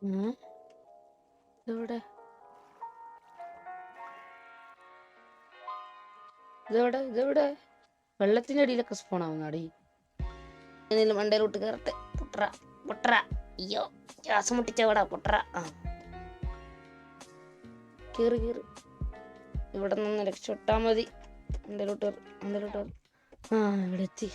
ഇതെവിടെ ഇതെവിടെ ഇതെവിടെ വെള്ളത്തിന്റെ അടിയിലൊക്കെ സ്പോൺ ആവുന്നാടി. മണ്ടയിലോട്ട് കയറട്ടെ. പൊട്ടറ പൊട്ടറ. അയ്യോ ശ്വാസം മുട്ടിച്ചവിടാ പൊട്ടറ. കേറി കേറി. ഇവിടെ നിന്ന് രക്ഷപ്പെട്ടാ മതി. മണ്ടയിലോട്ട് ഇവിടെ എത്തി.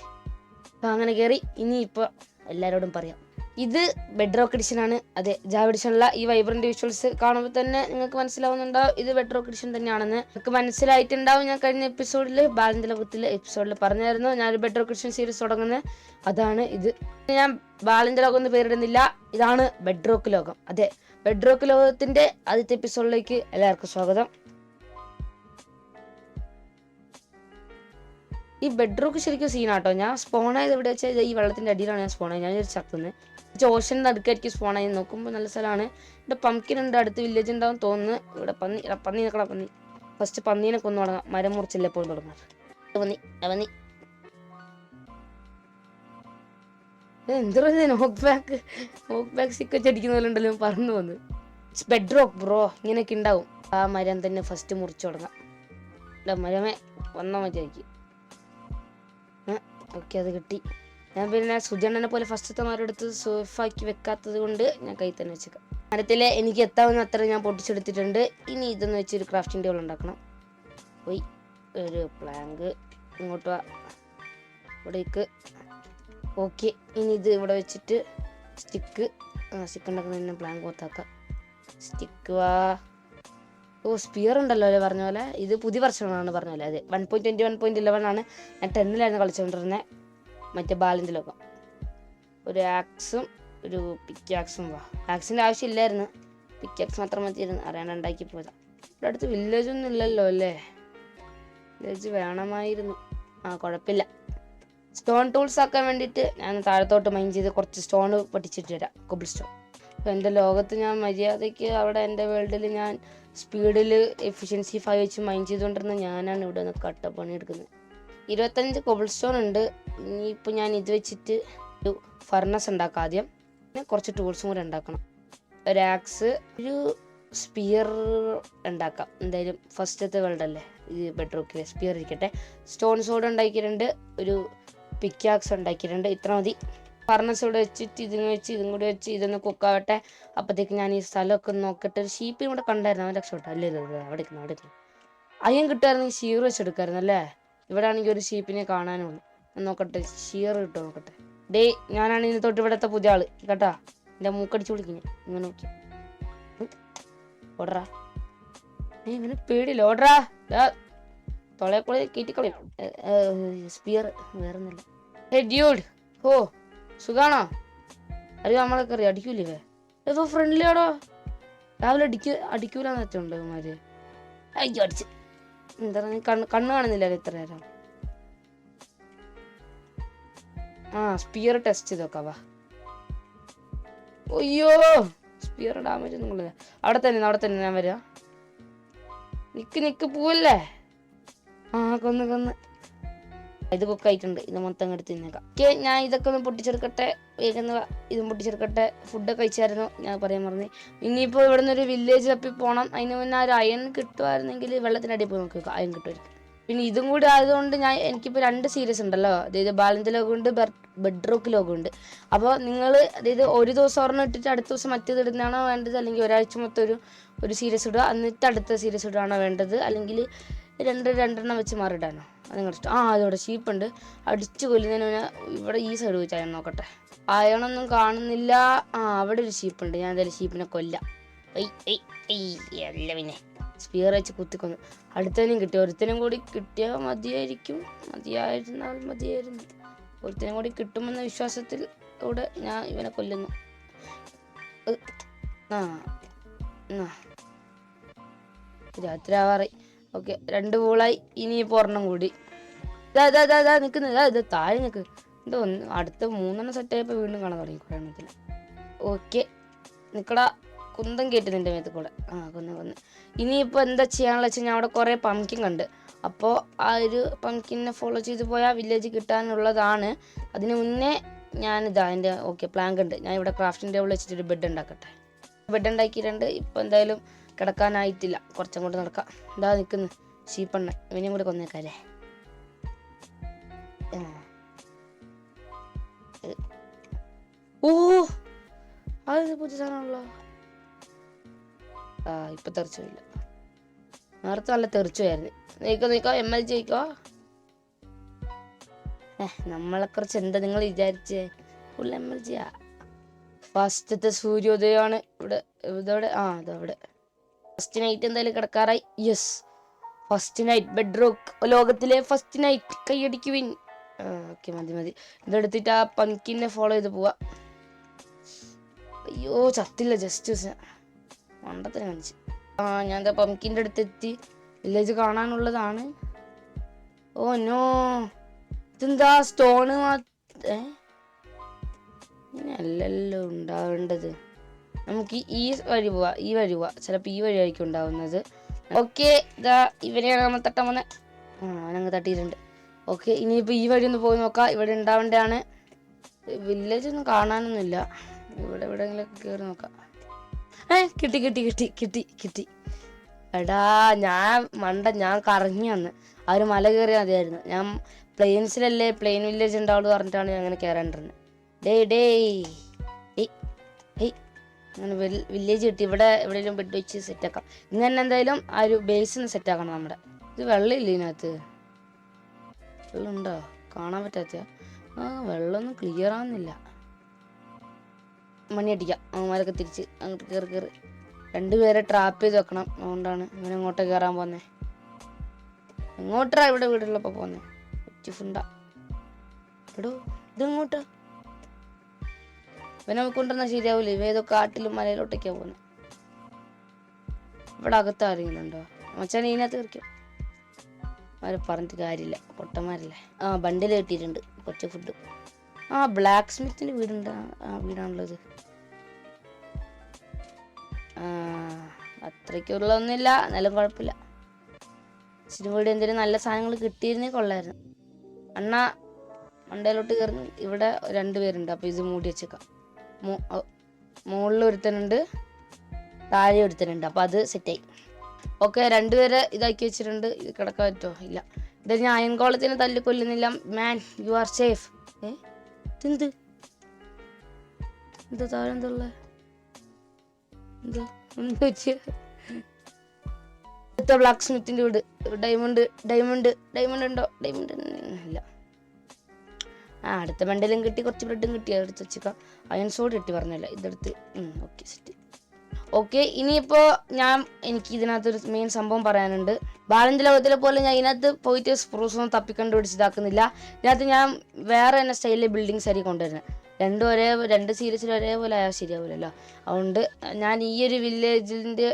അങ്ങനെ കയറി. ഇനിയിപ്പോൾ എല്ലാവരോടും പറയാം, ഇത് ബെഡ് റോക്ക് എഡിഷൻ ആണ്. അതെ, ജാവ എഡിഷനുള്ള ഈ വൈബ്രന്റ് വിഷ്വൽസ് കാണുമ്പോൾ തന്നെ നിങ്ങൾക്ക് മനസ്സിലാവുന്നുണ്ടാവും ഇത് ബെഡ് റോക്ക് എഡിഷൻ തന്നെയാണെന്ന്. നിങ്ങൾക്ക് മനസ്സിലായിട്ടുണ്ടാവും. ഞാൻ കഴിഞ്ഞ എപ്പിസോഡിൽ ബാലന്റെ ലോകത്തിലെ എപ്പിസോഡിൽ പറഞ്ഞായിരുന്നു ഞാനൊരു ബെഡ് റോക്ക് എഡിഷൻ സീരീസ് തുടങ്ങുന്നത്. അതാണ് ഇത്. ഞാൻ ബാലന്റെ ലോകം എന്ന് പേരിടുന്നില്ല, ഇതാണ് ബെഡ് റോക്ക് ലോകം. അതെ, ബെഡ് റോക്ക് ലോകത്തിന്റെ ആദ്യത്തെ എപ്പിസോഡിലേക്ക് എല്ലാവർക്കും സ്വാഗതം. ഈ ബെഡ് റോക്ക് ശരിക്കും സീനാട്ടോ. ഞാൻ സ്പോൺ ആയത് എവിടെ വെച്ചാൽ ഈ വെള്ളത്തിന്റെ അടിയിലാണ് ഞാൻ സ്പോൺ ആയത്. ഞാനൊരു ചത്തുന്നത് ഓഷൻ നടുക്കായിരിക്കും സ്പോൺ ആയി. നോക്കുമ്പോൾ നല്ല സ്ഥലമാണ്. ഇവിടെ പംകിൻ ഉണ്ട്, അടുത്ത് വില്ലേജ് ഉണ്ടാവും തോന്നുന്നു. ഇവിടെ പന്നി നിൽക്കണ പന്നി. ഫസ്റ്റ് പന്നീനെ കൊന്നു തുടങ്ങാം. മരം മുറിച്ചില്ല എപ്പോഴും തുടങ്ങാം. പന്നി എന്താ നോക്ക് ബാക്ക് സിക്കച്ച് അടിക്കുന്ന പോലെ ഉണ്ടല്ലോ. പറന്നു വന്ന് ബെഡ് റോക്ക് ബ്രോ ഇങ്ങനെയൊക്കെ ഉണ്ടാവും. ആ മരം തന്നെ ഫസ്റ്റ് മുറിച്ചു തുടങ്ങാം. മരമേ വന്നാൽ മതിയായിരിക്കും. ഓക്കെ, അത് കിട്ടി. ഞാൻ പിന്നെ സുജണ്ണനെ പോലെ ഫസ്റ്റത്തെ മരം എടുത്ത് സേഫാക്കി വെക്കാത്തത് കൊണ്ട് ഞാൻ കൈ തന്നെ വെച്ചേക്കാം. മരത്തിലെ എനിക്ക് എത്താവുന്ന അത്ര ഞാൻ പൊട്ടിച്ചെടുത്തിട്ടുണ്ട്. ഇനി ഇതെന്ന് വെച്ചൊരു ക്രാഫ്റ്റിംഗ് ടേബിൾ ഉണ്ടാക്കണം. പോയി ഒരു പ്ലാങ്ക് ഇങ്ങോട്ട് വാ, ഇവിടേക്ക്. ഓക്കെ, ഇനി ഇത് ഇവിടെ വെച്ചിട്ട് സ്റ്റിക്ക് ഉണ്ടാക്കുന്നതിന് പ്ലാങ്ക് കൊത്താക്കാം. സ്റ്റിക്ക് വാ. സ്പിയർ ഉണ്ടല്ലോ അല്ലേ പറഞ്ഞ പോലെ. ഇത് പുതിയ വർഷമാണ് പറഞ്ഞ പോലെ. അതെ, 1.21.11 ആണ്. ഞാൻ 10-ലായിരുന്നു കളിച്ചുകൊണ്ടിരുന്നത്. മറ്റേ ബാലൻ്റെ ലോകം. ഒരു ആക്സും ഒരു പിക്കാക്സും വാ. ആക്സിൻ്റെ ആവശ്യമില്ലായിരുന്നു, പിക്കാക്സ് മാത്രം മതിയായിരുന്നു. അറിയാണ്ട് ഉണ്ടാക്കി പോയതാ. ഇവിടെ അടുത്ത് വില്ലേജ് ഒന്നും ഇല്ലല്ലോ അല്ലേ? വില്ലേജ് വേണമായിരുന്നു. കുഴപ്പമില്ല. സ്റ്റോൺ ടൂൾസ് ആക്കാൻ വേണ്ടിയിട്ട് ഞാൻ താഴത്തോട്ട് മൈൻ ചെയ്ത് കുറച്ച് സ്റ്റോൺ പൊട്ടിച്ചിട്ട് വരാം. Cobble stone. അപ്പോൾ എൻ്റെ ലോകത്ത് ഞാൻ മര്യാദയ്ക്ക് അവിടെ എൻ്റെ വേൾഡിൽ ഞാൻ സ്പീഡിൽ എഫിഷ്യൻസി 5 വെച്ച് മൈൻ ചെയ്തുകൊണ്ടിരുന്ന ഞാനാണ് ഇവിടെ നിന്ന് കട്ടപ്പണി എടുക്കുന്നത്. 25 കൊബിൾ സ്റ്റോൺ ഉണ്ട്. ഇനിയിപ്പോൾ ഞാൻ ഇത് വെച്ചിട്ട് ഒരു ഫർണസ് ഉണ്ടാക്കാം ആദ്യം. പിന്നെ കുറച്ച് ടൂൾസും കൂടെ ഉണ്ടാക്കണം. ഒരു ആക്സ്, ഒരു സ്പിയർ ഉണ്ടാക്കാം. എന്തായാലും ഫസ്റ്റത്തെ വേൾഡല്ലേ ഇത്. ബെഡ് റോക്കിലെ സ്പിയർ ഇരിക്കട്ടെ. സ്റ്റോൺ സോഡ് ഉണ്ടാക്കിയിട്ടുണ്ട്. ഒരു പിക്കാക്സ് ഉണ്ടാക്കിയിട്ടുണ്ട്. ഇത്ര മതി. ഫർണസ് ഇവിടെ വെച്ചിട്ട് ഇതും കൂടി വെച്ച് ഇതൊന്ന് കുക്കാവട്ടെ. അപ്പോഴത്തേക്ക് ഞാൻ ഈ സ്ഥലമൊക്കെ നോക്കട്ടെ. ഒരു ഷീപ്പിനും കൂടെ കണ്ടായിരുന്നു. അവൻ രക്ഷപ്പെട്ടു. അല്ലേ അവിടെ അയ്യം കിട്ടുമായിരുന്നു. ഈ ഷീർ വെച്ചെടുക്കായിരുന്നു അല്ലേ? ഇവിടെ ആണെങ്കിൽ ഒരു ഷീപ്പിനെ കാണാനുള്ളൂ. നോക്കട്ടെ, ഷീർ കിട്ടുമോ നോക്കട്ടെ. ഡേ, ഞാനാണ് ഇനി തൊട്ട് ഇവിടുത്തെ പുതിയ ആള് കേട്ടാ. എൻ്റെ മൂക്കടിച്ച് വിളിക്കും ഞാൻ. ഇങ്ങനെ നോക്കി ഓടറാ. ഇവന് പേടിയില്ല. ഓടറാ. തൊളയെക്കൂടെ കീറ്റിക്കളയും. സ്പിയർ വേറൊന്നുമില്ല. ഹേ ഡ്യൂഡ്, സുഖാണോ? അറിയോ നമ്മളൊക്കെ അറിയാം. അടിക്കൂലേ ഏതോ ഫ്രണ്ട്ലി ആടോ. രാവിലെ അടിക്കൂലെന്ന് വെച്ചുണ്ട് ഇവന്മാര്. അയ്യോ അടിച്ച്. എന്താ കണ്ണ് കാണുന്നില്ലല്ലോ ഇത്ര നേരം. സ്പിയർ ടെസ്റ്റ് ചെയ്ത് നോക്കാവാ. അയ്യോ, സ്പിയർ ഡാമേജ് ഒന്നും കൊള്ളില്ല. അവിടെ തന്നെ ഞാൻ വരാം. നിക്ക് പോവല്ലേ. കൊന്ന് ഇത് കുക്കായിട്ടുണ്ട്. ഇത് മൊത്തം എടുത്ത് തിന്നേക്കാം. ഞാൻ ഇതൊക്കെ ഒന്ന് പൊട്ടിച്ചെടുക്കട്ടെ. വേഗം ഇതും പൊട്ടിച്ചെടുക്കട്ടെ. ഫുഡൊക്കെ കഴിച്ചായിരുന്നു, ഞാൻ പറയാൻ പറഞ്ഞു. ഇനിയിപ്പോൾ ഇവിടെ നിന്ന് ഒരു വില്ലേജ് തപ്പി പോകണം. അതിന് മുന്നേ ഒരു അയൺ കിട്ടുമായിരുന്നെങ്കിൽ വെള്ളത്തിനടിയിൽ പോയി നോക്കി അയൺ കിട്ടുമായിരിക്കും. പിന്നെ ഇതും കൂടി ആയതുകൊണ്ട് എനിക്കിപ്പോൾ 2 സീരീസ് ഉണ്ടല്ലോ. അതായത് ബാലൻ്റെ ലോകമുണ്ട്, ബെഡ് റോക്ക് ലോകമുണ്ട്. അപ്പോൾ നിങ്ങൾ അതായത് ഒരു ദിവസം ഒരെണ്ണം ഇട്ടിട്ട് അടുത്ത ദിവസം മറ്റേത് ഇടുന്നതാണോ വേണ്ടത്, അല്ലെങ്കിൽ ഒരാഴ്ച മൊത്തം ഒരു സീരീസ് ഇടുക എന്നിട്ട് അടുത്ത സീരീസ് ഇടുകയാണോ വേണ്ടത്, അല്ലെങ്കിൽ രണ്ടെണ്ണം വെച്ച് മാറിയിടാനോ? അത് നിങ്ങളുടെ ഇഷ്ടം. അതോടെ ഷീപ്പുണ്ട്. അടിച്ചു കൊല്ലുന്നതിന് മുന്നേ ഇവിടെ ഈ സൈഡ് വെച്ച് അയൺ നോക്കട്ടെ. അയണൊന്നും കാണുന്നില്ല. അവിടെ ഒരു ഷീപ്പുണ്ട്. ഞാൻ എന്തായാലും ഷീപ്പിനെ കൊല്ലാം. അല്ല പിന്നെ സ്പിയർ വെച്ച് കുത്തിക്കൊന്നു. അടുത്തതിനും കിട്ടി. ഒരുത്തനും കൂടി കിട്ടിയാൽ മതിയായിരുന്നു. ഒരുത്തനും കൂടി കിട്ടുമെന്ന വിശ്വാസത്തിൽ കൂടെ ഞാൻ ഇവനെ കൊല്ലുന്നു. രാത്രി ആവാറായി. ഓക്കെ, 2 പൂളായി. ഇനിയിപ്പോൾ ഒരെണ്ണം കൂടി. നിൽക്കുന്നത്. ഇത് താഴെ നിൽക്ക്. എന്തോ അടുത്ത 3 സെറ്റ് ആയപ്പോൾ വീണ്ടും കാണാൻ തുടങ്ങി കുഴപ്പത്തിൽ. ഓക്കെ, നിൽക്കടാ. കുന്തം കയറ്റി നിൻ്റെ മേത്ത് കൂടെ. കൊന്ന്. ഇനിയിപ്പോൾ എന്താ ചെയ്യാനുള്ള വെച്ചാൽ ഞാൻ അവിടെ കുറേ പംകിൻ കണ്ട്. അപ്പോൾ ആ ഒരു പംകിനെ ഫോളോ ചെയ്ത് പോയാൽ വില്ലേജ് കിട്ടാനുള്ളതാണ്. അതിന് മുന്നേ ഞാനിതാ എൻ്റെ പ്ലാങ്ക് ഉണ്ട്. ഞാൻ ഇവിടെ ക്രാഫ്റ്റിംഗ് ടേബിൾ വെച്ചിട്ടൊരു ബെഡ് ഉണ്ടാക്കട്ടെ. ബെഡ് ഉണ്ടാക്കിയിട്ടുണ്ട്. ഇപ്പം എന്തായാലും കിടക്കാനായിട്ടില്ല, കുറച്ചും കൊണ്ട് നടക്കാം. എന്താ നിൽക്കുന്നു ഷീപ്പെണ്ണ, ഇവനെയും കൂടെ കൊന്നേക്കാല്ലേ. ഓ അത് പുതിയ സാധനമാണല്ലോ. ഇപ്പൊ തെറിച്ചില്ല, നേരത്തെ നല്ല തെറിച്ചുമായിരുന്നു. നീക്കോ MLG ചോദിക്കോ. നമ്മളെ കുറിച്ച് എന്താ നിങ്ങൾ വിചാരിച്ചേ? Full MLG. ഫസ്റ്റത്തെ സൂര്യോദയമാണ് ഇവിടെ. ഇതവിടെ ഇതവിടെ ഫസ്റ്റ് നൈറ്റ് എന്തായാലും കിടക്കാറായി. യെസ്, ഫസ്റ്റ് നൈറ്റ് ബെഡ്റോക്ക്, ലോകത്തിലെ ഫസ്റ്റ് നൈറ്റ്. കൈയടിക്കുവിൻ. ഓക്കെ, മതി. ഇതെടുത്തിട്ട് ആ പങ്കിനെ ഫോളോ ചെയ്ത് പോവാ. അയ്യോ ചത്തില്ല, ജസ്റ്റ് മണ്ടത്തിന് കാണിച്ച്. ഞാൻ എന്താ പംകിൻ്റെ അടുത്തെത്തി. വില്ലേജ് കാണാനുള്ളതാണ്. ഓ നോ, ഇതെന്താ സ്റ്റോണ് ഇങ്ങനെയല്ലല്ലോ ഉണ്ടാവേണ്ടത്. നമുക്ക് ഈ വഴി പോവാ. ചിലപ്പോൾ ഈ വഴി ആയിരിക്കും ഉണ്ടാവുന്നത്. ഓക്കെ, ഇതാ ഇവരെയാണ് നമ്മൾ തട്ടാൻ വന്നത്. അവനങ്ങ് തട്ടിയിട്ടുണ്ട്. ഓക്കെ, ഇനിയിപ്പോൾ ഈ വഴി ഒന്ന് പോയി നോക്കാം. ഇവിടെ ഉണ്ടാവേണ്ടതാണ്. വില്ലേജ് ഒന്നും കാണാനൊന്നുമില്ല. ഇവിടെ എവിടെയെങ്കിലൊക്കെ കയറി നോക്കാം. കിട്ടി. എടാ ഞാൻ കറങ്ങി വന്ന്. ആ ഒരു മല കയറിയാൽ മതിയായിരുന്നു. ഞാൻ പ്ലെയിൻസിലല്ലേ പ്ലെയിൻ വില്ലേജ് ഉണ്ടാവുള്ളൂ പറഞ്ഞിട്ടാണ് ഞാൻ അങ്ങനെ കയറാണ്ടിരുന്നത്. അങ്ങനെ വില്ലേജ് കിട്ടി. ഇവിടെ എവിടെയെങ്കിലും ബെഡ് വെച്ച് സെറ്റാക്കാം. ഇന്ന് തന്നെ എന്തായാലും ആ ഒരു ബേസ് സെറ്റാക്കണം നമ്മുടെ. ഇത് വെള്ളമില്ല ഇതിനകത്ത്. വെള്ളമുണ്ടോ? കാണാൻ പറ്റാത്ത. വെള്ളമൊന്നും ക്ലിയർ ആവുന്നില്ല. മണി അടിക്കാം. അവന്മാരൊക്കെ തിരിച്ച് അങ്ങോട്ട് കയറി. രണ്ടുപേരെ ട്രാപ്പ് ചെയ്ത് വെക്കണം. അതുകൊണ്ടാണ് ഇവൻ അങ്ങോട്ട് കയറാൻ പോന്നെ. എങ്ങോട്ടാ ഇവിടെ വീടുള്ളപ്പോ പോന്നെ? ഫുണ്ടാ എടോ, ഇതെങ്ങോട്ടാ? ഇവനെ കൊണ്ടുവന്നാൽ ശരിയാവൂല. ഇവ ഏതോ കാട്ടിലും മലയിലോട്ടൊക്കെയാ പോന്നെ. ഇവിടെ അകത്ത് ആരെങ്കിലും ഉണ്ടോ? മച്ചാൻ ഇതിനകത്ത് കയറിക്കും. അവരെ പറഞ്ഞിട്ട് കാര്യമില്ല, പൊട്ടന്മാരല്ലേ. ബണ്ടിൽ കിട്ടിയിട്ടുണ്ട് കുറച്ച് ഫുഡ്. ബ്ലാക്ക് സ്മിത്തിന്റെ വീടുണ്ട്. വീടാണുള്ളത്. അത്രയ്ക്കുള്ളൊന്നുമില്ല, എന്നാലും കുഴപ്പമില്ല. ഇച്ചിരി കൂടി എന്തെങ്കിലും നല്ല സാധനങ്ങൾ കിട്ടിയിരുന്നേ കൊള്ളായിരുന്നു. അണ്ണ മണ്ടയിലോട്ട് കയറുന്നു. ഇവിടെ 2 പേരുണ്ട്. അപ്പോൾ ഇത് മൂടി വെച്ചേക്കാം. മുകളിൽ ഒരുത്തനുണ്ട്, താഴെ ഒരുത്തനുണ്ട്. അപ്പോൾ അത് സെറ്റായി. ഓക്കെ, 2 പേരെ ഇതാക്കി വെച്ചിട്ടുണ്ട്. ഇത് കിടക്കാൻ പറ്റുമോ? ഇല്ല. ഇത് ഞാൻ അയൻകോളത്തിന് തല്ലിക്കൊല്ലുന്നില്ല. മാൻ, യു ആർ സേഫ്. ഇതെന്ത് എന്താ താഴെ എന്തുള്ള ബ്ലാക്ക് സ്മിത്തിന്റെ വീട്. ഡയമണ്ട് ഉണ്ടോ? ഡയമണ്ട് ഇല്ല. അടുത്ത ബണ്ടിലും കിട്ടി, കുറച്ച് ബ്രെഡും കിട്ടി. എടുത്ത് വെച്ചേക്കാം. അയൺ സോഡ് കിട്ടി പറഞ്ഞല്ല, ഇതെടുത്ത്. Okay, set. ഓക്കെ, ഇനിയിപ്പോ എനിക്ക് ഇതിനകത്തൊരു മെയിൻ സംഭവം പറയാനുണ്ട്. ബാലന്റെ ലോകത്തിലെ പോലെ ഞാൻ ഇതിനകത്ത് പോയിട്ട് സ്പ്രൂസ് ഒന്നും തപ്പിക്കണ്ടുപിടിച്ച് ഇതാക്കുന്നില്ല. ഇതിനകത്ത് ഞാൻ വേറെ തന്നെ സ്റ്റൈലിലെ ബിൽഡിങ്സ് ആയിരിക്കും കൊണ്ടുവരുന്നത്. രണ്ട് സീരീസിൽ ഒരേപോലെ ആയാൽ ശരിയാവില്ലല്ലോ. അതുകൊണ്ട് ഞാൻ ഈ ഒരു വില്ലേജിന്റെ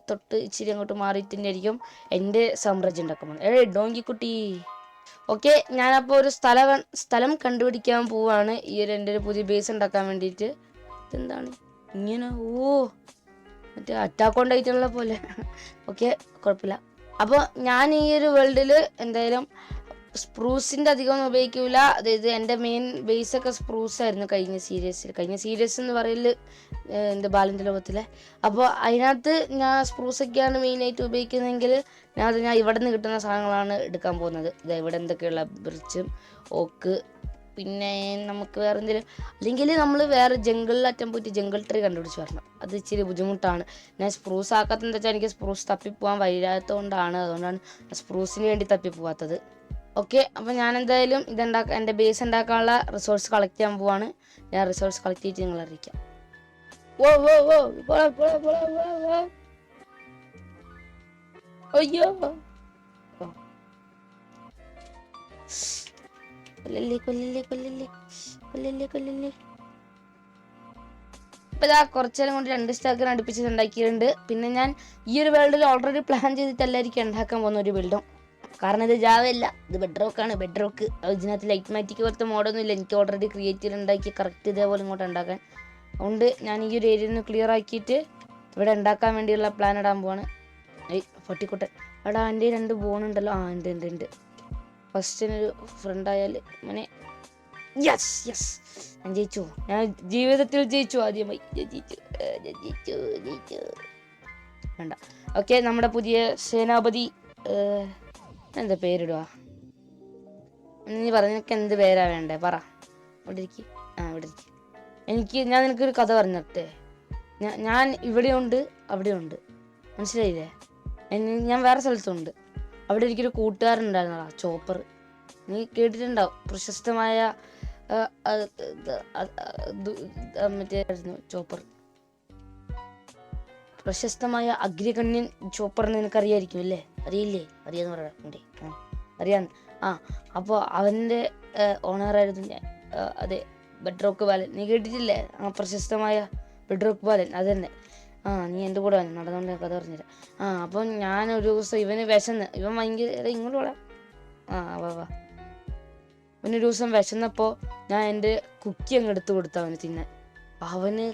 തൊട്ട് ഇച്ചിരി അങ്ങോട്ട് മാറിയിട്ട് തന്നെ ആയിരിക്കും എൻ്റെ സാമ്രാജ്യം ഉണ്ടാക്കുന്നത്. ഡോങ്കിക്കുട്ടി. ഓക്കെ, ഞാനപ്പോൾ ഒരു സ്ഥലം കണ്ടുപിടിക്കാൻ പോവാണ്. എൻ്റെ ഒരു പുതിയ ബേസ് ഉണ്ടാക്കാൻ വേണ്ടിയിട്ട്. ഇതെന്താണ് ഇങ്ങനെ? മറ്റേ അറ്റാക്ക് ഉണ്ടായിട്ടുള്ള പോലെ. ഓക്കെ, കുഴപ്പമില്ല. അപ്പോൾ ഞാൻ ഈ ഒരു വേൾഡിൽ എന്തായാലും സ്പ്രൂസിൻ്റെ അധികം ഒന്നും ഉപയോഗിക്കില്ല. അതായത് എൻ്റെ മെയിൻ ബേസൊക്കെ സ്പ്രൂസ് ആയിരുന്നു കഴിഞ്ഞ സീരീസ് എന്ന് പറയല് എൻ്റെ ബാലൻ്റെ ലോകത്തിലെ. അപ്പോൾ അതിനകത്ത് ഞാൻ സ്പ്രൂസൊക്കെയാണ് മെയിനായിട്ട് ഉപയോഗിക്കുന്നതെങ്കിൽ ഞാൻ ഇവിടെ നിന്ന് കിട്ടുന്ന സാധനങ്ങളാണ് എടുക്കാൻ പോകുന്നത്. ഇവിടെ എന്തൊക്കെയുള്ള ബ്രിച്ചും ഓക്ക്, പിന്നെ നമുക്ക് വേറെ എന്തെങ്കിലും, അല്ലെങ്കിൽ നമ്മൾ വേറെ ജംഗിളിലറ്റം പോയിട്ട് ജംഗിൾ ട്രീ കണ്ടുപിടിച്ച് വരണം. അത് ഇച്ചിരി ബുദ്ധിമുട്ടാണ്. ഞാൻ സ്പ്രൂസ് ആക്കാത്തതെന്ന് വെച്ചാൽ എനിക്ക് സ്പ്രൂസ് തപ്പിപ്പോകാൻ വയ്യാത്തതുകൊണ്ടാണ്. അതുകൊണ്ടാണ് സ്പ്രൂസിന് വേണ്ടി തപ്പിപ്പോവാത്തത്. ഓക്കെ, അപ്പോൾ ഞാൻ എന്തായാലും എൻ്റെ ബേസ് ഉണ്ടാക്കാനുള്ള റിസോഴ്സ് കളക്ട് ചെയ്യാൻ പോവാണ്. ഞാൻ റിസോഴ്സ് കളക്ട് ചെയ്തിട്ട് നിങ്ങൾ അറിയിക്കാം. അയ്യോ, കൊല്ലല്ലേ. ഇപ്പൊ കുറച്ചേരം കൊണ്ട് 2 സ്റ്റാക്കർ അടുപ്പിച്ച് ഉണ്ടാക്കിയിട്ടുണ്ട്. പിന്നെ ഞാൻ ഈ ഒരു വേൾഡിൽ ഓൾറെഡി പ്ലാൻ ചെയ്തിട്ടല്ലായിരിക്കും ഉണ്ടാക്കാൻ പോകുന്ന ഒരു ബിൽഡും. കാരണം ഇത് ജാവയല്ല, ഇത് ബെഡ്റോക്കാണ്. ഇതിനകത്ത് ലൈറ്റ് മാറ്റിക്ക് പോലത്തെ മോഡൊന്നും ഇല്ല. എനിക്ക് ഓൾറെഡി ക്രിയേറ്റീവ് ഉണ്ടാക്കി കറക്റ്റ് ഇതേപോലെ ഇങ്ങോട്ട് ഉണ്ടാക്കാൻ. അതുകൊണ്ട് ഞാൻ ഈ ഒരു ഏരിയ ഒന്ന് ക്ലിയർ ആക്കിയിട്ട് ഇവിടെ ഉണ്ടാക്കാൻ വേണ്ടിയുള്ള പ്ലാൻ ഇടാൻ പോവാണ്. പൊട്ടിക്കോട്ടെ. എടാ, എൻ്റെ 2 ബോണുണ്ടല്ലോ. ഉണ്ട്. ഫസ്റ്റിനൊരു ഫ്രണ്ട് ആയാൽ മോനെ. യെസ് യെസ്, ഞാൻ ജയിച്ചു. ഞാൻ ജീവിതത്തിൽ ജയിച്ചു. ആദ്യമായി ജയിച്ചു. വേണ്ട. ഓക്കെ, നമ്മുടെ പുതിയ സേനാപതി എന്താ പേരിടുക? നീ പറ, നിനക്ക് എന്ത് പേരാ വേണ്ടേ? പറ. ഇവിടെ ഇരിക്കും. ഇവിടെ ഇരിക്കും. ഞാൻ നിനക്കൊരു കഥ പറഞ്ഞിട്ടേ. ഞാൻ ഇവിടെയുണ്ട്, അവിടെയുണ്ട്, മനസ്സിലായില്ലേ? ഞാൻ വേറെ സ്ഥലത്തുണ്ട്. അവിടെ എനിക്കൊരു കൂട്ടുകാരുണ്ടായിരുന്നടാ, ചോപ്പർ. നീ കേട്ടിട്ടുണ്ടാവും, പ്രശസ്തമായ മറ്റേ ചോപ്പർ, പ്രശസ്തമായ അഗ്രഗണ്യൻ ചോപ്പർ. നിനക്കറിയായിരിക്കും അല്ലേ? അറിയില്ലേ? അറിയാന്ന് പറയാ. അറിയാന്ന്. അപ്പോൾ അവൻ്റെ ഓണറായിരുന്നു ഞാൻ. അതെ, ബെഡ്റോക്ക് ബാലൻ. നീ കേട്ടിട്ടില്ലേ? പ്രശസ്തമായ ബെഡ്റോക്ക് ബാലൻ, അത് തന്നെ. നീ എൻ്റെ കൂടെ വന്നു, നടന്നുകൊണ്ട് കഥ പറഞ്ഞുതരാം. അപ്പം ഞാനൊരു ദിവസം ഇവന് വിശന്ന്, ഇവൻ ഭയങ്കര ഇങ്ങോട്ട് പോടാ. വാ. അവനൊരു ദിവസം വിശന്നപ്പോൾ ഞാൻ എൻ്റെ കുക്കി അങ്ങ് എടുത്തു കൊടുത്തു അവന് തിന്നാൻ. അവന്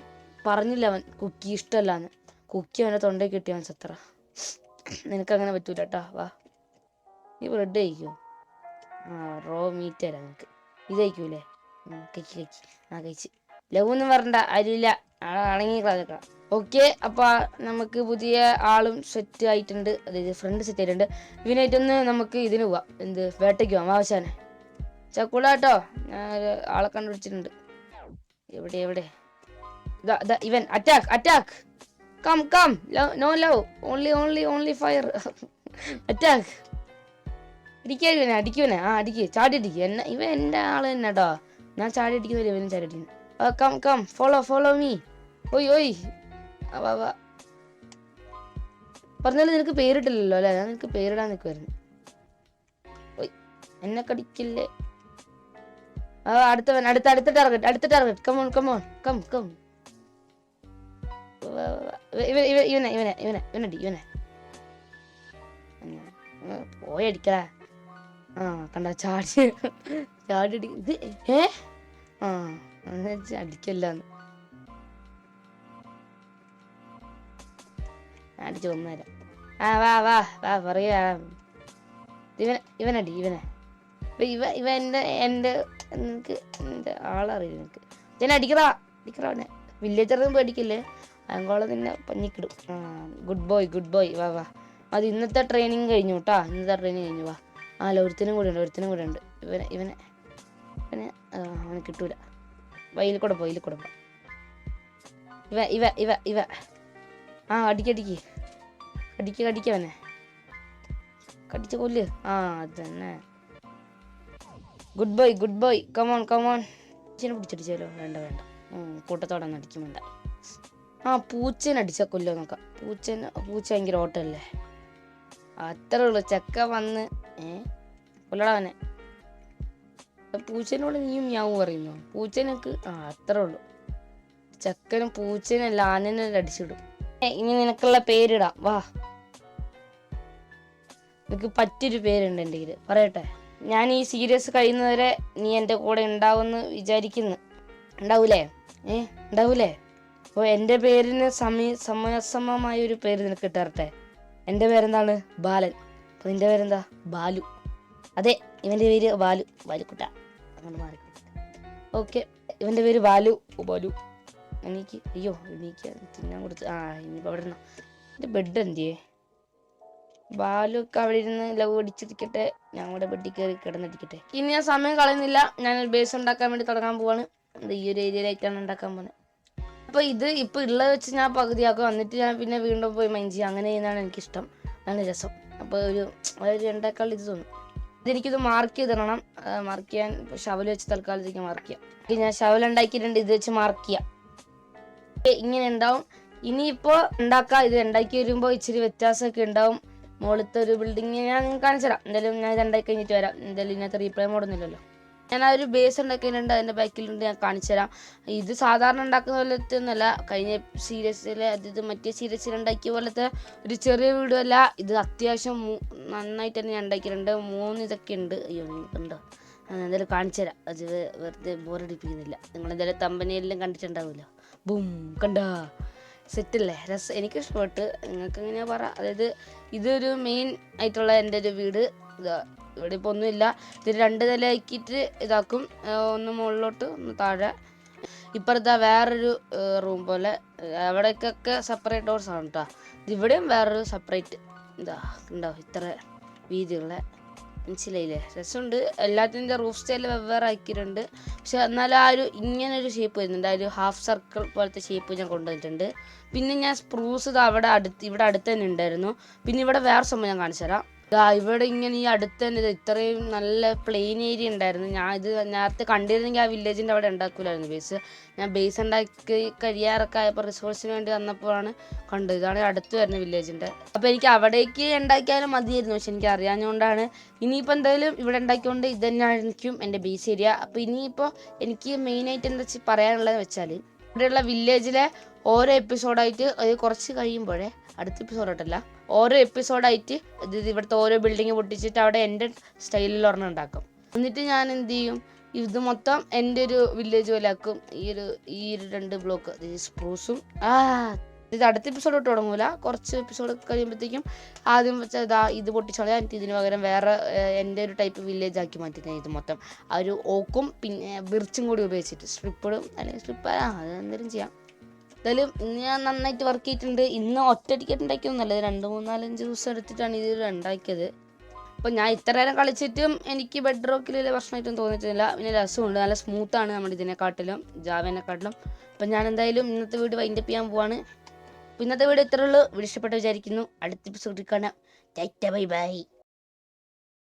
പറഞ്ഞില്ല അവൻ കുക്കി ഇഷ്ടമല്ലാന്ന്. കുക്കി അവൻ്റെ തൊണ്ടയിൽ കിട്ടി, അവൻ സത്ര. നിനക്കങ്ങനെ പറ്റൂല കേട്ടാ. വാ, നീ ബ്രെഡ് കഴിക്കുമോ? റോ മീറ്റ് തരാം നിനക്ക്. ഇത് കഴിക്കൂലേ? കഴിച്ച്. ലവൊന്നും പറഞ്ഞണ്ട, അരിയില്ല, അണങ്ങി കളഞ്ഞേക്കാം. ഓക്കെ, അപ്പോൾ നമുക്ക് പുതിയ ആളും സെറ്റ് ആയിട്ടുണ്ട്, അതായത് ഫ്രണ്ട് സെറ്റ് ആയിട്ടുണ്ട്. ഇവനായിട്ടൊന്ന് നമുക്ക് ഇതിന് പോവാം, വേട്ടയ്ക്ക് പോവാം. ആവശ്യാനെ ചക്കൂള കേട്ടോ, ഞാൻ ആളെ കണ്ടുപിടിച്ചിട്ടുണ്ട്. എവിടെ? ഇവൻ. Attack. Come. No love, only fire. Attack. അടിക്കുവനെ. അടിക്ക്, ചാടി അടിക്കുക. ഇവൻ എൻ്റെ ആള് തന്നെ കേട്ടോ. ഞാൻ ചാടി അടിക്കുന്നില്ല, ഇവനും ചാടി അടിക്കുന്നു. Come follow me. ഓയ് വാ. പറഞ്ഞാലും നിനക്ക് പേരിട്ടില്ലല്ലോ അല്ലേ? ഞാൻ നിനക്ക് പേരിടാൻ നിൽക്കുമായിരുന്നു. ഓയ്, എന്നെ കടിക്കില്ലേ? അടുത്ത ടാർഗറ്റ്. കമോൺ. ഇവനടി. പോയടിക്കടാ. കണ്ട, ചാടി അടിക്കല്ലാന്ന്. അടിച്ചു കൊന്നുതരാം. വാ പറയാ. ഇവനടി. ഇവ എൻ്റെ ആളറിയില്ല നിനക്ക്. ഞാൻ അടിക്കടാ അവനെ. വില്ലേജറൊന്നും പേടിക്കില്ലേ, അങ്കോളം നിന്നെ പഞ്ഞിക്കിടും. Good boy. വാ. അത് ഇന്നത്തെ ട്രെയിനിങ് കഴിഞ്ഞു കേട്ടാ. വാ. ഒരുത്തിനും കൂടെ ഉണ്ട്. ഇവനെ അവന് കിട്ടൂല. വയലിൽ കൂടെ പോ. ഇവ അടിക്കവനെ. കടിച്ച് കൊല്ല്. അതന്നെ. Good boy. കമോൺ. പിടിച്ചടിച്ചാലോ? വേണ്ട. കൂട്ടത്തോടെ ഒന്നും അടിക്കും വേണ്ട. പൂച്ചേനെ അടിച്ചാൽ കൊല്ലോ നോക്കാം. പൂച്ച ഭയങ്കര ഓട്ടമല്ലേ? അത്രേ ഉള്ളു. ചെക്ക വന്ന് കൊല്ലടാവനെ. പൂച്ചേനോട് നീയും ഞാവും പറയുന്നു. പൂച്ചനക്ക് അത്രേ ഉള്ളു. ചെക്കനും പൂച്ചനല്ല, ആനനെ അടിച്ചിടും. ഇനി നിനക്കുള്ള പേരിടാം. വാ, നിനക്ക് പറ്റിയൊരു പേരുണ്ട് എൻ്റെ കയ്യിൽ, പറയട്ടെ? ഞാൻ ഈ സീരീസ് കഴിയുന്നവരെ നീ എൻ്റെ കൂടെ ഉണ്ടാവുമെന്ന് വിചാരിക്കുന്നു. ഉണ്ടാവൂലേ? അപ്പോൾ എൻ്റെ പേരിന് സമയസമമായ ഒരു പേര് നിനക്ക് ഇട്ടറട്ടെ. എൻ്റെ പേരെന്താണ്? ബാലൻ. അപ്പോൾ നിൻ്റെ പേരെന്താ? ബാലു. അതെ, ഇവൻ്റെ പേര് ബാലുക്കുട്ട. അങ്ങനെ മാറി. ഓക്കെ, ഇവൻ്റെ പേര് ബാലു. എനിക്ക് തിന്നാൻ കൊടുത്ത്. ഇനിയിപ്പോൾ അവിടെ ഇരുന്നോ. എൻ്റെ ബെഡ് എന്തിയേ? ബാലുക്ക് അവിടെ ഇരുന്ന് ലവ് അടിച്ചിരിക്കട്ടെ, ഞാൻ കൂടെ ബെഡിൽ കയറി കിടന്നടിക്കട്ടെ. ഇനി ഞാൻ സമയം കളയുന്നില്ല. ഞാനൊരു ബേസ് ഉണ്ടാക്കാൻ വേണ്ടി തുടങ്ങാൻ പോവാണ്. ഈ ഒരു ഏരിയയിലായിട്ടാണ് ഉണ്ടാക്കാൻ പോകുന്നത്. അപ്പോൾ ഇത് ഇപ്പോൾ ഉള്ളത് വെച്ച് ഞാൻ പകുതിയാക്കും, എന്നിട്ട് ഞാൻ പിന്നെ വീണ്ടും പോയി മൈൻഡ് ചെയ്യാം. അങ്ങനെ ചെയ്യുന്നതാണ് എനിക്കിഷ്ടം, അതാണ് രസം. അപ്പോൾ ഒരു രണ്ടേക്കാൾ ഇത് തോന്നും. ഇതെനിക്കിത് മാർക്ക് ചെയ്തിടണം. മാർക്ക് ചെയ്യാൻ ഷവൽ വെച്ച് തൽക്കാലത്തേക്ക് മാർക്ക് ചെയ്യാം. ഞാൻ ഷവൽ ഉണ്ടാക്കിയിട്ടുണ്ട്, ഇത് വെച്ച് മാർക്ക് ചെയ്യാം. ഇങ്ങനെ ഉണ്ടാവും. ഇനിയിപ്പോൾ ഇത് ഉണ്ടാക്കി വരുമ്പോൾ ഇച്ചിരി വ്യത്യാസമൊക്കെ ഉണ്ടാവും. മുകളിലത്തെ ഒരു ബിൽഡിങ് ഞാൻ നിങ്ങൾക്ക് കാണിച്ചു തരാം. എന്തായാലും ഞാൻ ഇത് ഉണ്ടാക്കി കഴിഞ്ഞിട്ട് വരാം. എന്തായാലും ഇതിനകത്ത് റീപ്ലേ മോഡൊന്നുമില്ലല്ലോ. ഞാൻ ഒരു ബേസ് ഉണ്ടാക്കിയിട്ടുണ്ട്, അതിൻ്റെ ബാക്കിലുണ്ട്, ഞാൻ കാണിച്ചു തരാം. ഇത് സാധാരണ ഉണ്ടാക്കുന്ന പോലത്തെ ഒന്നുമല്ല. കഴിഞ്ഞ സീരീസിലെ മറ്റേ സീരീസിൽ ഉണ്ടാക്കിയ പോലത്തെ ഒരു ചെറിയ വീഡിയോ അല്ല ഇത്. അത്യാവശ്യം നന്നായിട്ട് തന്നെ ഞാൻ ഉണ്ടാക്കിയിട്ടുണ്ട്. 3 ഇതൊക്കെ ഉണ്ട്. അയ്യോ, ഉണ്ടോ? എന്തായാലും കാണിച്ചു തരാം. അത് വെറുതെ ബോറടിപ്പിക്കുന്നില്ല. നിങ്ങളെന്തായാലും തമ്പനിയെല്ലാം കണ്ടിട്ടുണ്ടാവുമല്ലോ. ബൂം, കണ്ടാ? സെറ്റല്ലേ? രസം. എനിക്ക് ഇഷ്ടപ്പെട്ട്. നിങ്ങൾക്ക് എങ്ങനെയാ പറ. അതായത് ഇതൊരു മെയിൻ ആയിട്ടുള്ള എൻ്റെ ഒരു വീട്. ഇവിടെ ഇപ്പോൾ ഒന്നുമില്ല. ഇത് 2 നിലയാക്കിയിട്ട് ഇതാക്കും, ഒന്ന് മുകളിലോട്ട് ഒന്ന് താഴെ. ഇപ്പുറത്താ വേറൊരു റൂം പോലെ, അവിടേക്കൊക്കെ സെപ്പറേറ്റ് ഡോർസ് ആണ് കേട്ടോ. ഇവിടെയും വേറൊരു സെപ്പറേറ്റ് ഇതാ ഉണ്ടാവും, ഇത്ര വീതിയുള്ള. മനസ്സിലായില്ലേ? രസമുണ്ട്. എല്ലാത്തിൻ്റെ റൂഫ് സ്റ്റൈൽ വെവ്വേറെ ആക്കിയിട്ടുണ്ട്. പക്ഷെ എന്നാലും ആ ഒരു ഇങ്ങനൊരു ഷേപ്പ് വരുന്നുണ്ട്, ആ ഒരു ഹാഫ് സർക്കിൾ പോലത്തെ ഷേപ്പ് ഞാൻ കൊണ്ടുവന്നിട്ടുണ്ട്. പിന്നെ ഞാൻ സ്പ്രൂസ് ഇത് ഇവിടെ അടുത്ത് തന്നെ ഉണ്ടായിരുന്നു. പിന്നെ ഇവിടെ വേറെ സംഭവം ഞാൻ കാണിച്ചു തരാം. ഇവിടെ ഇങ്ങനെ ഈ അടുത്ത് തന്നെ ഇത്രയും നല്ല പ്ലെയിൻ ഏരിയ ഉണ്ടായിരുന്നു. ഞാൻ ഇത് നേരത്തെ കണ്ടിരുന്നെങ്കിൽ ആ വില്ലേജിൻ്റെ അവിടെ ഉണ്ടാക്കൂലായിരുന്നു ബേസ്. ഞാൻ ബേസ് ഉണ്ടാക്കി കഴിയാറൊക്കെ ആയപ്പോൾ റിസോഴ്സിന് വേണ്ടി വന്നപ്പോഴാണ് കണ്ടത്. ഇതാണ് അടുത്ത് വരുന്ന വില്ലേജിൻ്റെ. അപ്പോൾ എനിക്ക് അവിടേക്ക് ഉണ്ടാക്കിയാലും മതിയായിരുന്നു, പക്ഷെ എനിക്ക് അറിയാഞ്ഞുകൊണ്ടാണ്. ഇനിയിപ്പോൾ എന്തായാലും ഇവിടെ ഉണ്ടാക്കിക്കൊണ്ട് ഇത് തന്നെയായിരിക്കും എൻ്റെ ബേസ് ഏരിയ. അപ്പോൾ ഇനിയിപ്പോൾ എനിക്ക് മെയിനായിട്ട് എന്താ പറയാനുള്ളതെന്ന് വെച്ചാൽ, ഇവിടെയുള്ള വില്ലേജിലെ ഓരോ എപ്പിസോഡായിട്ട് അത് കുറച്ച് കഴിയുമ്പോഴേ, അടുത്ത എപ്പിസോഡായിട്ടല്ല, ഓരോ എപ്പിസോഡായിട്ട് ഇവിടുത്തെ ഓരോ ബിൽഡിങ് പൊട്ടിച്ചിട്ട് അവിടെ എൻ്റെ സ്റ്റൈലിൽ ഒരെണ്ണം ഉണ്ടാക്കും. എന്നിട്ട് ഞാൻ എന്ത് ചെയ്യും, ഇത് മൊത്തം എൻ്റെ ഒരു വില്ലേജ് പോലെ ആക്കും. ഈ ഒരു 2 ബ്ലോക്ക് സ്പ്രൂസും ഇത് അടുത്ത എപ്പിസോഡ് തൊട്ട് തുടങ്ങൂല, കുറച്ച് എപ്പിസോഡ് കഴിയുമ്പോഴത്തേക്കും ആദ്യം വെച്ചാൽ ഇത് പൊട്ടിച്ചോളാം. എനിക്ക് ഇതിന് പകരം വേറെ എൻ്റെ ഒരു ടൈപ്പ് വില്ലേജ് ആക്കി മാറ്റിക്കാൻ ഇത് മൊത്തം ആ ഒരു ഓക്കും പിന്നെ ബിർച്ചും കൂടി ഉപയോഗിച്ചിട്ട് സ്ട്രിപ്പിടും, അല്ലെങ്കിൽ സ്ട്രിപ്പ് അത് എന്തെങ്കിലും ചെയ്യാം. എന്തായാലും ഇന്ന് ഞാൻ നന്നായിട്ട് വർക്ക് ചെയ്തിട്ടുണ്ട്. ഇന്ന് ഒറ്റയടിക്കായിട്ട് ഉണ്ടാക്കിയൊന്നുമല്ല, 2, 3, 4, 5 ദിവസം എടുത്തിട്ടാണ് ഇത് ഉണ്ടാക്കിയത്. അപ്പോൾ ഞാൻ ഇത്ര നേരം കളിച്ചിട്ടും എനിക്ക് ബെഡ് റോക്കിൽ പ്രശ്നമായിട്ടും തോന്നിയിട്ടില്ല. പിന്നെ രസമുണ്ട്, നല്ല സ്മൂത്താണ് നമ്മുടെ ഇതിനെക്കാട്ടിലും, ജാവേനെക്കാട്ടിലും. അപ്പം ഞാൻ എന്തായാലും ഇന്നത്തെ വീഡിയോ വൈൻഡപ്പ് ചെയ്യാൻ പോവാണ്. അപ്പോൾ ഇന്നത്തെ വീഡിയോ ഇത്രയുള്ളൂ. വീഡിയോ ഇഷ്ടപ്പെട്ട് വിചാരിക്കുന്നു. അടുത്ത എപ്പിസോഡിൽ കാണാം. Bye bye.